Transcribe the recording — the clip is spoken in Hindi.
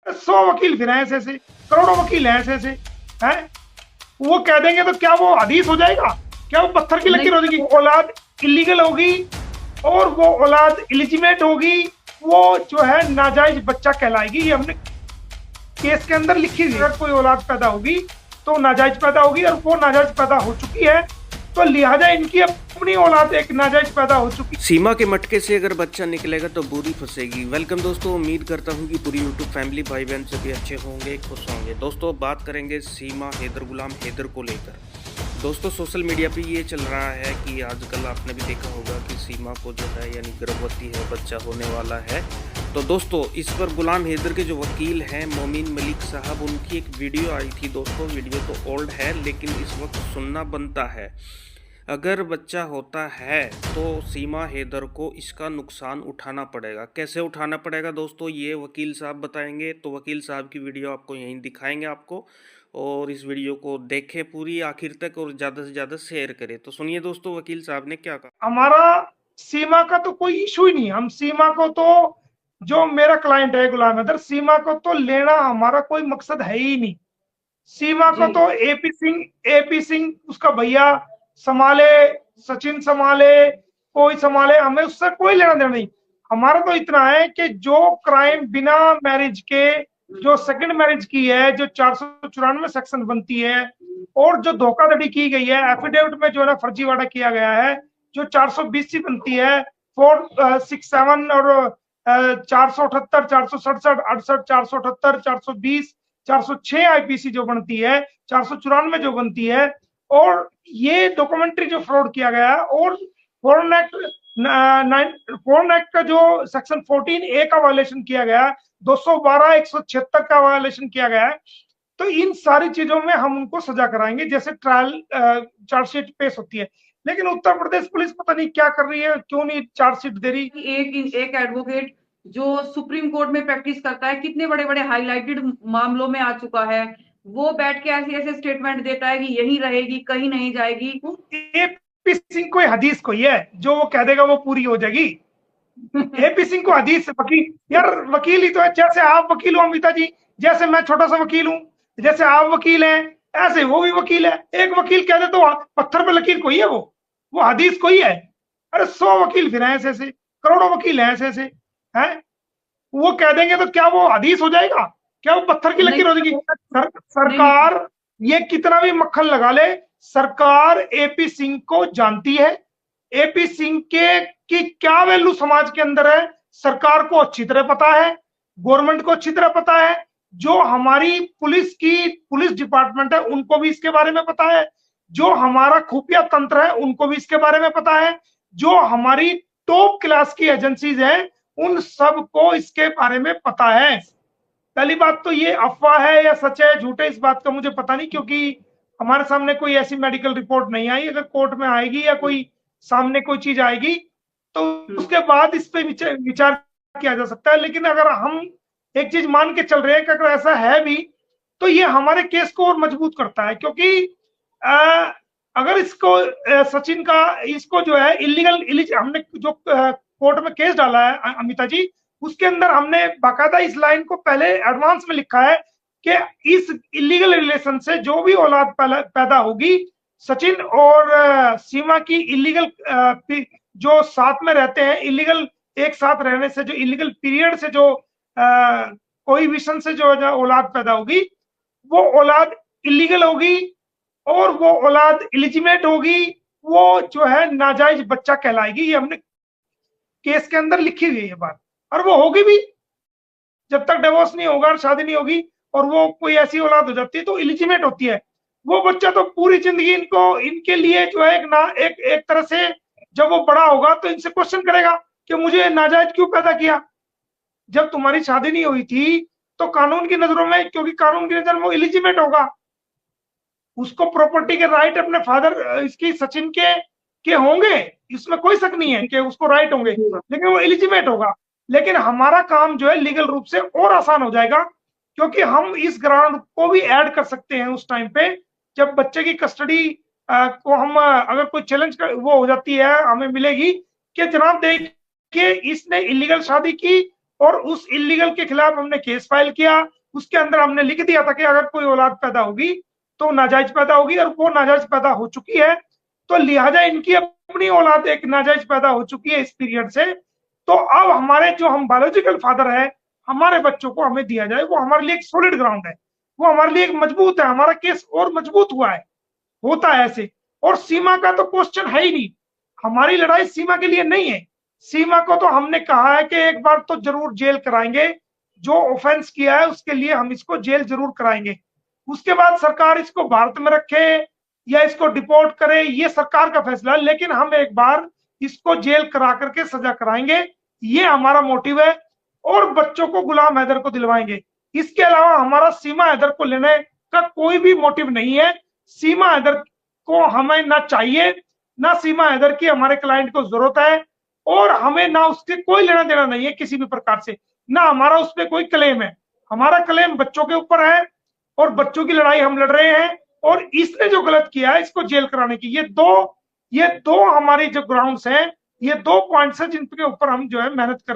100 वकील फिर हैं ऐसे ऐसे, करोड़ों वकील हैं ऐसे ऐसे हैं। वो कह देंगे तो क्या वो हदीस हो जाएगा? क्या वो पत्थर की नहीं। लकीर हो जाएगी? औलाद इलीगल होगी और वो औलाद इलिजिमेट होगी, वो जो है नाजायज बच्चा कहलाएगी। ये हमने केस के अंदर लिखी हुई है। अगर कोई औलाद पैदा होगी तो नाजायज पैदा होगी, और वो नाजायज पैदा हो चुकी है तो लिहाजा इनकी अपनी औलाद एक नाजायज पैदा हो चुकी। सीमा के मटके से अगर बच्चा निकलेगा तो बुरी फंसेगी। वेलकम दोस्तों, उम्मीद करता हूं कि पूरी यूट्यूब फैमिली भाई बहन सभी अच्छे होंगे, खुश होंगे। दोस्तों बात करेंगे सीमा हैदर गुलाम हैदर को लेकर। दोस्तों सोशल मीडिया पे ये चल रहा है कि आजकल आपने भी देखा होगा कि सीमा को जो है यानी गर्भवती है, बच्चा होने वाला है। तो दोस्तों इस पर गुलाम हैदर के जो वकील हैं मोमीन मलिक साहब, उनकी एक वीडियो आई थी। दोस्तों वीडियो तो ओल्ड है लेकिन इस वक्त सुनना बनता है। अगर बच्चा होता है तो सीमा हैदर को इसका नुकसान उठाना पड़ेगा। कैसे उठाना पड़ेगा दोस्तों, ये वकील साहब बताएंगे। तो वकील साहब की वीडियो आपको यहीं दिखाएंगे आपको, और इस वीडियो को देखें पूरी आखिर तक और ज़्यादा से ज़्यादा शेयर करें। तो सुनिए दोस्तों वकील साहब ने क्या कहा। हमारा सीमा का तो कोई इशू ही नहीं। हम सीमा को तो, जो मेरा क्लाइंट है गुलाम हैदर, सीमा को तो लेना हमारा कोई मकसद है ही नहीं। सीमा को जी। तो एपी सिंह उसका भैया संभाले, सचिन संभाले, कोई संभाले, हमें उससे कोई लेना देना नहीं। हमारा तो इतना है कि जो क्राइम बिना मैरिज के, जो सेकंड मैरिज की है, जो 494 सेक्शन बनती है, और जो धोखाधड़ी की गई है एफिडेविट में, जो है ना फर्जीवाड़ा किया गया है, जो 420 सी बनती है, 467 और 478, 467, 68, 478, 420, 406 आईपीसी जो बनती है, 494 जो बनती है, और ये डॉक्यूमेंट्री जो फ्रॉड किया गया है, और फॉरेन एक्ट फॉरेन एक्ट का जो सेक्शन 14A का वायलेशन किया गया है, 212, 176 का वायलेशन किया गया है। तो इन सारी चीजों में हम उनको सजा कराएंगे जैसे ट्रायल चार्जशीट पेश होती है। लेकिन उत्तर प्रदेश पुलिस पता नहीं क्या कर रही है, क्यों नहीं चार्जशीट दे रही। एक एडवोकेट जो सुप्रीम कोर्ट में प्रैक्टिस करता है, कितने बड़े बड़े हाईलाइटेड मामलों में आ चुका है, वो बैठ के ऐसे ऐसे स्टेटमेंट देता है कि यही रहेगी, कहीं नहीं जाएगी। एपी सिंह कोई हदीस कोई है जो वो कह देगा वो पूरी हो जाएगी? एपी सिंह को हदीस वकील, यार वकील ही तो है। जैसे आप वकील हो अमिता जी, जैसे मैं छोटा सा वकील हूँ, जैसे आप वकील हैं, ऐसे वो भी वकील है। एक वकील कह दे तो पत्थर पे लकीर कोई है? वो हदीस कोई है? अरे 100 वकील फिर हैं ऐसे ऐसे, करोड़ों वकील हैं ऐसे ऐसे हैं। वो कह देंगे तो क्या वो हदीस हो जाएगा? क्या वो पत्थर की नहीं लकीर हो जाएगी? नहीं। सरकार ये कितना भी मक्खन लगा ले, सरकार एपी सिंह को जानती है। एपी सिंह के की क्या वैल्यू समाज के अंदर है, सरकार को अच्छी तरह पता है, गवर्नमेंट को अच्छी तरह पता है, जो हमारी पुलिस डिपार्टमेंट है उनको भी इसके बारे में पता है, जो हमारा खुफिया तंत्र है उनको भी इसके बारे में पता है, जो हमारी टॉप क्लास की एजेंसीज है उन सबको इसके बारे में पता है। पहली बात तो ये अफवाह है या सच है झूठ है इस बात का मुझे पता नहीं, क्योंकि हमारे सामने कोई ऐसी मेडिकल रिपोर्ट नहीं आई। अगर कोर्ट में आएगी या कोई सामने कोई चीज आएगी तो उसके बाद इस पे विचार किया जा सकता है। लेकिन अगर हम एक चीज मान के चल रहे हैं कि अगर ऐसा है भी तो ये हमारे केस को और मजबूत करता है, क्योंकि अगर इसको सचिन का, इसको जो है हमने जो कोर्ट में केस डाला है अमिता जी, उसके अंदर हमने बाकायदा इस लाइन को पहले एडवांस में लिखा है कि इस इलीगल रिलेशन से जो भी औलाद पैदा होगी, सचिन और सीमा की इलीगल जो साथ में रहते हैं, इलीगल एक साथ रहने से, जो इलीगल पीरियड से जो कोई से जो औलाद पैदा होगी, वो औलाद इलीगल होगी और वो औलाद इलिजिमेट होगी, वो जो है नाजायज बच्चा कहलाएगी। ये हमने केस के अंदर लिखी हुई है ये बात, और वो होगी भी। जब तक डिवोर्स नहीं होगा, शादी नहीं होगी, और वो कोई ऐसी औलाद हो जाती है तो इलिजिमेट होती है, वो बच्चा तो पूरी जिंदगी इनके लिए जो है एक तरह से, जब वो बड़ा होगा तो इनसे क्वेश्चन करेगा कि मुझे नाजायज क्यों पैदा किया? जब तुम्हारी शादी नहीं हुई थी तो कानून की नजरों में, क्योंकि कानून की नजर में वो इलिजिमेट होगा, उसको प्रॉपर्टी के राइट अपने फादर इसकी सचिन के होंगे, इसमें कोई शक नहीं है कि उसको राइट होंगे, लेकिन वो एलिजिमेट होगा। लेकिन हमारा काम जो है लीगल रूप से और आसान हो जाएगा, क्योंकि हम इस ग्राउंड को भी ऐड कर सकते हैं उस टाइम पे जब बच्चे की कस्टडी को हम अगर कोई चैलेंज वो हो जाती है, हमें मिलेगी कि जनाब देखिए इसने इलीगल शादी की और उस इलीगल के खिलाफ हमने केस फाइल किया, उसके अंदर हमने लिख दिया था कि अगर कोई औलाद पैदा होगी तो नाजायज पैदा होगी, और वो नाजायज पैदा हो चुकी है, तो लिहाजा इनकी अपनी औलाद एक नाजायज पैदा हो चुकी है इस पीरियड से। तो अब हमारे जो हम बायोलॉजिकल फादर है, हमारे बच्चों को हमें दिया जाए, वो हमारे लिए एक सॉलिड ग्राउंड है, वो हमारे लिए एक मजबूत है, हमारा केस और मजबूत हुआ है, होता है ऐसे। और सीमा का तो क्वेश्चन है ही नहीं, हमारी लड़ाई सीमा के लिए नहीं है। सीमा को तो हमने कहा है कि एक बार तो जरूर जेल कराएंगे, जो ऑफेंस किया है उसके लिए हम इसको जेल जरूर कराएंगे। उसके बाद सरकार इसको भारत में रखे या इसको डिपोर्ट करे, ये सरकार का फैसला है, लेकिन हम एक बार इसको जेल करा करके सजा कराएंगे, ये हमारा मोटिव है। और बच्चों को गुलाम हैदर को दिलवाएंगे। इसके अलावा हमारा सीमा हैदर को लेने का कोई भी मोटिव नहीं है। सीमा हैदर को हमें ना चाहिए, ना सीमा हैदर की हमारे क्लाइंट को जरूरत है, और हमें ना उससे कोई लेना देना नहीं है किसी भी प्रकार से, ना हमारा उस पर कोई क्लेम है। हमारा क्लेम बच्चों के ऊपर है, और बच्चों की लड़ाई हम लड़ रहे हैं। और इसने जो गलत किया है इसको जेल कराने की, ये दो हमारी जो ग्राउंड्स हैं, ये 2 पॉइंट्स हैं जिनके ऊपर हम जो है मेहनत कर रहे हैं।